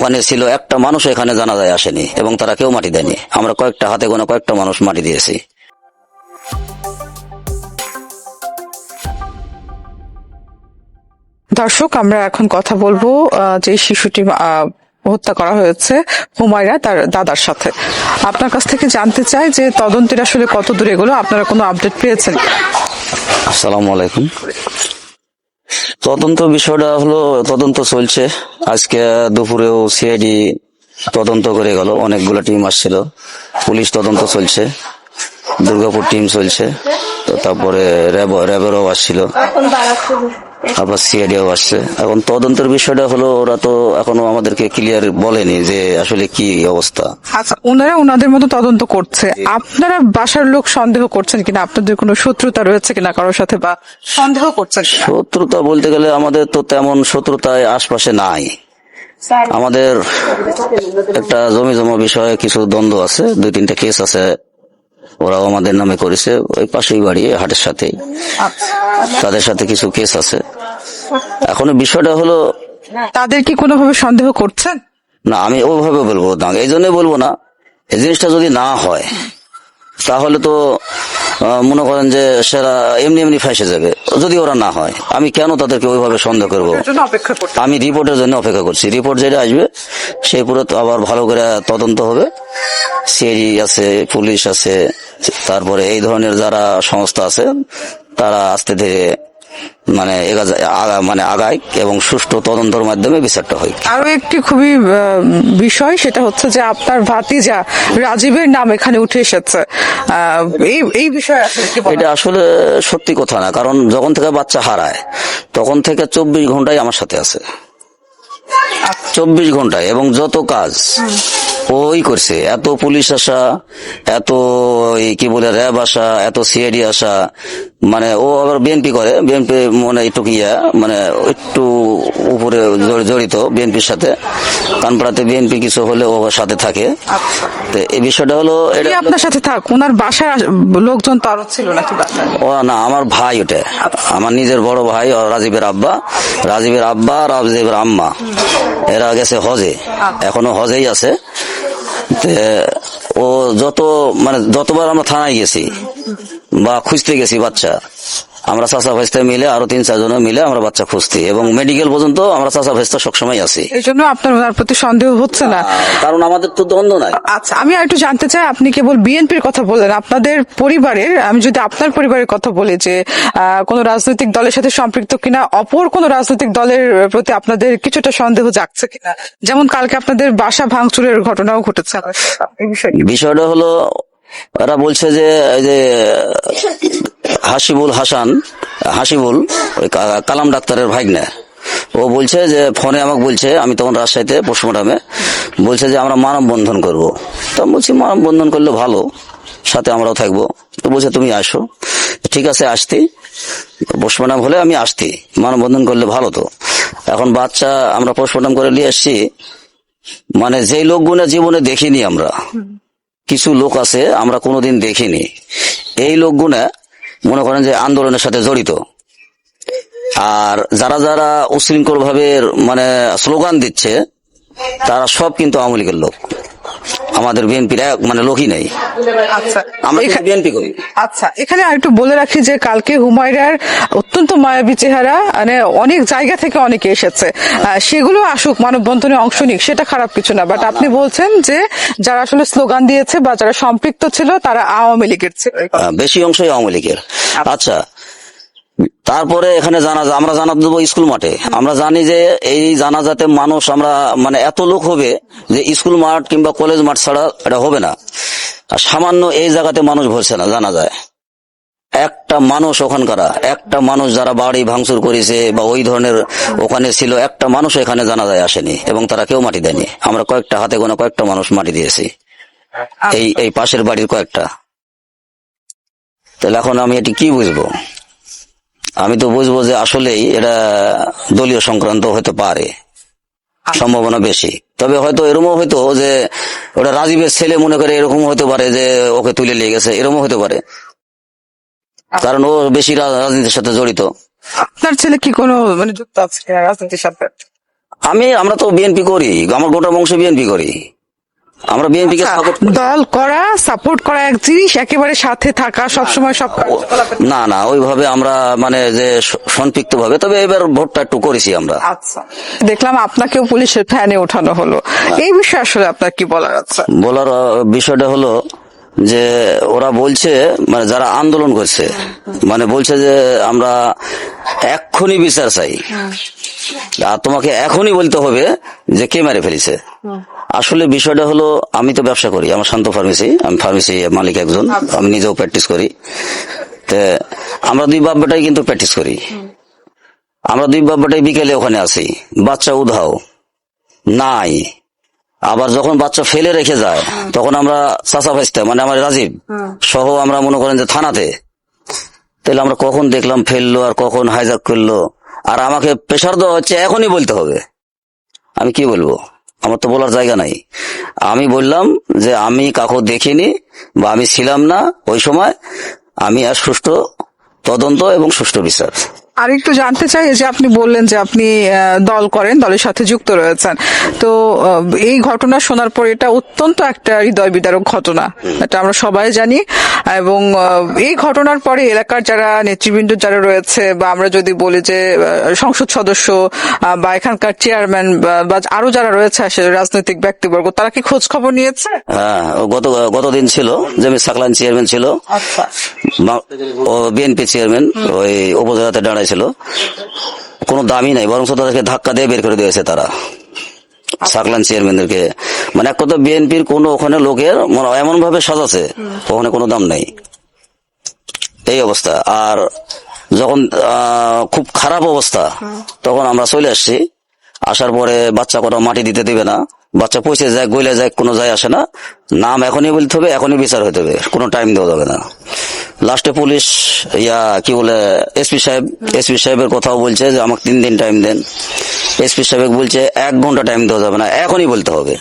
ওখানে ছিল, একটা মানুষ এখানে জানাজায় আসেনি এবং তারা কেউ মাটি দেয়নি। আমরা কয়েকটা হাতে গোনা কয়েকটা মানুষ মাটি দিয়েছি। দর্শক, আমরা এখন কথা বলবো যে শিশুটি হত্যা করা হয়েছে হুমায়রা তার দাদার সাথে। আপনার কাছ থেকে জানতে চাই যে তদন্তের আসলে কত দূর এগুলো, আপনারা কোনো আপডেট পেয়েছেন? আসসালামু আলাইকুম। তদন্ত বিষয়টা হলো, তদন্ত চলছে। আজকে দুপুরেও সিআইডি তদন্ত করে গেল, অনেকগুলো টিম আসছিল, পুলিশ তদন্ত চলছে, দুর্গাপুর টিম চলছে, তো তারপরে র্যাবেরও আসছিল, আবার সিআইডিও আসছে। এখন তদন্তের বিষয়টা হলো, ওরা তো এখনো আমাদেরকে ক্লিয়ার বলেনি যে আসলে কি অবস্থা। আচ্ছা, ওনারা ওনাদের মতো তদন্ত করছে, আপনারা বাসার লোক সন্দেহ করছেন কিনা? আপনাদের কোনো শত্রুতা রয়েছে কিনা কারোর সাথে, বা সন্দেহ করছেন কিনা? শত্রুতা বলতে গেলে আমাদের তো তেমন শত্রুতায় আশপাশে নাই। আমাদের একটা জমি জমা বিষয়ে কিছু দ্বন্দ্ব আছে, 2-3টা কেস আছে, ওরাও আমাদের নামে করেছে, ওই পাশেই বাড়ি, হাটের সাথে, তাদের সাথে কিছু কেস আছে। এখন বিষয়টা হলো, তাদের কি কোনোভাবে সন্দেহ করছেন? না আমি ওভাবে বলবো না, এই জন্য বলবো না, এই জিনিসটা যদি না হয় তাহলে তো মনে করেন যে সেরা এমনি এমনি ফাঁসে যাবে। যদি ওরা না হয়, আমি কেন তাদেরকে ওইভাবে সন্দেহ করবো? আমি রিপোর্টের জন্য অপেক্ষা করছি। রিপোর্ট যেটা আসবে সেই পুরো আবার ভালো করে তদন্ত হবে। সিআইডি আছে, পুলিশ আছে, তারপরে এই ধরনের যারা সংস্থা আছে তারা আস্তে ধীরে মানে আগায় এবং সুষ্ঠু তদন্তের মাধ্যমে বিচারটা হয়। আরো একটি খুবই বিষয়, সেটা হচ্ছে যে আপনার ভাতিজা রাজীবের নাম এখানে উঠে এসেছে। এই বিষয়ে আসলে কি বলেন? এটা আসলে সত্যি কথা না, কারণ যখন থেকে বাচ্চা হারায় তখন থেকে 24 ঘন্টায় আমার সাথে আছে, 24 ঘন্টায়, এবং যত কাজ ওই করছে। এত পুলিশ আসা, এত কি বলে র্যাব আসা, এত সিআইডি আসা, মানে ও আবার বিএনপি করে, বিএনপি মানে একটু মানে একটু উপরে জড়িত বিএনপির সাথে, কানপাড়াতে বিএনপি কিছু হলে ও সাথে থাকে। তো এই বিষয়টা হলো, এটা আপনার সাথে থাক, ওনার বাসার লোকজন তো আরো ছিল নাকি বাসায়? ও না, আমার ভাই, ওটা আমার নিজের বড় ভাই, রাজীবের আব্বা, রাজীবের আম্মা, এরা গেছে হজে, এখনো হজেই আছে। ও যতবার আমরা থানায় গেছি বা খুঁজতে গেছি বাচ্চা, আমরা চাচা ভাইস্তা মিলে আরো 3-4 জন মিলে আমরা বাচ্চা খুঁজছি, এবং মেডিকেল পর্যন্ত আমরা চাচা ভাইস্তা সবসময় আছি। এই জন্য আপনার ওনার প্রতি সন্দেহ হচ্ছে না? কারণ আমাদের তো দ্বন্দ্ব নাই। আচ্ছা, আমি একটু জানতে চাই, আপনি কেবল বিএনপির কথা বললেন, আপনাদের পরিবারের, আমি যদি আপনার পরিবারের কথা বলি, যে কোন রাজনৈতিক দলের সাথে সম্পৃক্ত কিনা, অপর কোন রাজনৈতিক দলের প্রতি আপনাদের কিছুটা সন্দেহ জাগছে কিনা? যেমন কালকে আপনাদের বাসা ভাঙচুরের ঘটনাও ঘটেছে। বিষয়টা হলো, এরা বলছে যে এই যে হাসিবুল ওই কালাম ডাক্তারের ভাগ্নে, ও বলছে যে ফোনে আমাকে বলছে, আমি তখন রাজশাহীতে পোস্টমর্টমে, বলছে যে আমরা মানববন্ধন করবো। তো বলছি মানববন্ধন করলে ভালো, সাথে আমরাও থাকবো। তো বলছে তুমি আসো। ঠিক আছে, আসতি, পোস্টমর্টম হলে আমি আসতি, মানববন্ধন করলে ভালো। তো এখন বাচ্চা আমরা পোস্টমর্টম করে নিয়ে আসছি, মানে যেই লোকগুলো জীবনে দেখিনি আমরা, কিছু লোক আছে আমরা কোনোদিন দেখিনি, এই লোকগুলা মনে করেন যে আন্দোলনের সাথে জড়িত। আর যারা যারা উশৃঙ্খল ভাবে স্লোগান দিচ্ছে, তারা সব কিন্তু আওয়ামী লীগের লোক, আমাদের বিএনপির মানে লোকই নেই। আমরা বিএনপি করি। আচ্ছা, এখানে আরেকটু বলে রাখি যে কালকে হুমায়রার অত্যন্ত মায়াবী চেহারা, মানে অনেক জায়গা থেকে অনেকে এসেছে, সেগুলো আসুক, মানববন্ধনে অংশ নিক, সেটা খারাপ কিছু না। বাট আপনি বলছেন যে যারা আসলে স্লোগান দিয়েছে বা যারা সম্পৃক্ত ছিল তারা আওয়ামী লীগের ছিল, বেশি অংশই আওয়ামী লীগের। আচ্ছা, তারপরে এখানে আমরা জানাজা দেবো স্কুল মাঠে। আমরা জানি যে এই জানাজাতে মানুষ আমরা এত লোক হবে যে স্কুল মাঠ কিংবা কলেজ মাঠ ছাড়া এটা হবে না। আর সামান্য এই জায়গাতে মানুষ ভরছে না জানা যায়, একটা মানুষ ওখানকার, একটা মানুষ যারা বাড়ি ভাঙচুর করেছে বা ওই ধরনের ওখানে ছিল, একটা মানুষ এখানে জানাজায় আসেনি এবং তারা কেউ মাটি দেয়নি। আমরা কয়েকটা হাতে গোনা কয়েকটা মানুষ মাটি দিয়েছি, এই পাশের বাড়ির কয়েকটা। তাহলে এখন আমি এটি কি বুঝবো? আমি তো বুঝবো যে আসলেই এটা দলীয় সংক্রান্ত হতে পারে, সম্ভাবনা বেশি। তবে হয়তো এরকমও হয়তো যে ওটা রাজীবের ছেলে মনে করে, এরকম হতে পারে যে ওকে তুলে নিয়ে গেছে, এরকমও হতে পারে, কারণ ও বেশি রাজনীতির সাথে জড়িত। আপনার ছেলে কি কোনো যুক্ত আছে রাজনীতির সাথে? আমরা তো বিএনপি করি, আমার গোটা বংশ বিএনপি করি, আমরা বিএনপি কে সাপোর্ট দল করা, সাপোর্ট করা এক জিনিস, একেবারে সাথে থাকা সবসময় সব কার্যকলাপে। না ওইভাবে আমরা মানে যে সম্পৃক্ত ভাবে, তবে এবার ভোটটা একটু করেছি আমরা। আচ্ছা, দেখলাম আপনাকেও পুলিশের ফ্যানে ওঠানো হলো, এই বিষয়ে আসলে আপনার কি বলার আছে? বলার বিষয়টা হলো যে ওরা বলছে, মানে যারা আন্দোলন করছে, মানে বলছে যে আমরা এক্ষুনি বিচার চাই, আর তোমাকে এখনই বলতে হবে যে কে মেরে ফেলেছে। আসলে বিষয়টা হলো, আমি তো ব্যবসা করি, আমার শান্ত ফার্মেসি, আমি ফার্মেসি মালিক একজন, আমি নিজেও প্র্যাকটিস করি। তো আমরা দুই বাপ বেটাই কিন্তু প্র্যাকটিস করি, আমরা দুই বাপ বেটাই বিকেলে ওখানে আছি, বাচ্চা উধাও নাই। আবার যখন বাচ্চা ফেলে রেখে যায় তখন আমরা চাচা ভাইস্তা, মানে আমার রাজীব সহ আমরা মনে করেন যে থানাতে। তাহলে আমরা কখন দেখলাম ফেললো আর কখন হাইজাক করলো, আর আমাকে প্রেশার দেওয়া হচ্ছে এখনই বলতে হবে। আমি কি বলবো, আমার তো বলার জায়গা নাই। আমি বললাম যে আমি কাকু দেখিনি বা আমি ছিলাম না ওই সময়, আমি আর সুষ্ঠু তদন্ত এবং সুষ্ঠু বিচার। আর একটু জানতে চাই, যে আপনি বললেন যে আপনি দল করেন, দলের সাথে যুক্ত রয়েছেন, তো এই ঘটনা শোনার পর এটা অত্যন্ত একটা হৃদয় বিদারক ঘটনা, এটা আমরা সবাই জানি। এবং এই ঘটনার পরে এলাকার যারা নেতৃবৃন্দ যারা রয়েছে, বা আমরা যদি বলি যে সংসদ সদস্য বা এখানকার চেয়ারম্যান বা আরো যারা রয়েছে আসলে রাজনৈতিক ব্যক্তিবর্গ, তারা কি খোঁজ খবর নিয়েছে? হ্যাঁ, গতদিন ছিল যে সাকলান চেয়ারম্যান ছিল, আচ্ছা, ও বিএনপি চেয়ারম্যান ওই উপজেলাতে দাঁড়াইছিল, কোনো দামই নাই, বরং তাদেরকে ধাক্কা দিয়ে বের করে দিয়েছে তারা, সাকলান চেয়ারম্যানদেরকে। মানে এক কথা বিএনপির কোনো ওখানে লোকের এমন ভাবে সাজাছে ওখানে কোনো দাম নেই, এই অবস্থা। আর যখন খুব খারাপ অবস্থা, তখন আমরা চলে আসছি। আসার পরে বাচ্চা কটা মাটি দিতে দিবে না, বাচ্চা পয়সা যায় গইলে যায়, কোনো যায় আসে না, নাম এখনই বলতে হবে, এখনই বিচার হতে হবে, কোনো টাইম দেওয়া যাবে না। লাস্টে পুলিশ কি বলে এসপি সাহেবের কথাও বলছে যে আমাকে 3 দিন টাইম দেন। এসপি সাহেব বলছে 1 ঘন্টা টাইম দেওয়া যাবে না, এখনই বলতে হবে।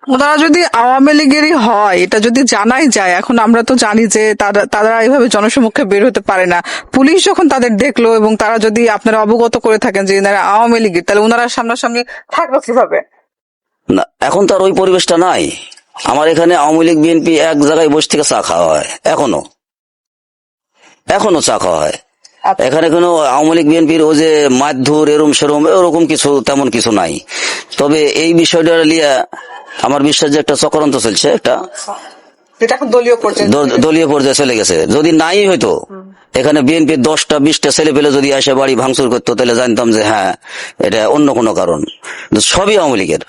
ওনারা যদি আওয়ামী লীগেরই হয়, এটা যদি জানাই যায়, এখন আমরা তো জানি যে তারা এইভাবে জনসমক্ষে বের হতে পারে না। পুলিশ যখন তাদের দেখলো এবং তারা যদি আপনারা অবগত করে থাকেন যে এনারা আওয়ামী লীগের, তাহলে ওনারা সামনাসামনি থাকবে কিভাবে? না, এখন তো আর ওই পরিবেশটা নাই। আমার এখানে আওয়ামী লীগ বিএনপি এক জায়গায় বসে থেকে চা খাওয়া হয়, এখনো চা খাওয়া হয়। এখানে কোনো আওয়ামী লীগ বিএনপির ও যে মারধর এরম সেরম এরকম কিছু তেমন কিছু নাই। তবে এই বিষয়টা নিয়ে আমার বিশ্বাস যে একটা চক্রান্ত চলছে, একটা দলীয় পর্যায়ে চলে গেছে। যদি নাই হয়তো এখানে বিএনপির 10টা 20টা ছেলে পেলে যদি এসে বাড়ি ভাঙচুর করতো, তাহলে জানতাম যে হ্যাঁ এটা অন্য কোনো কারণ। সবই আওয়ামী লীগের।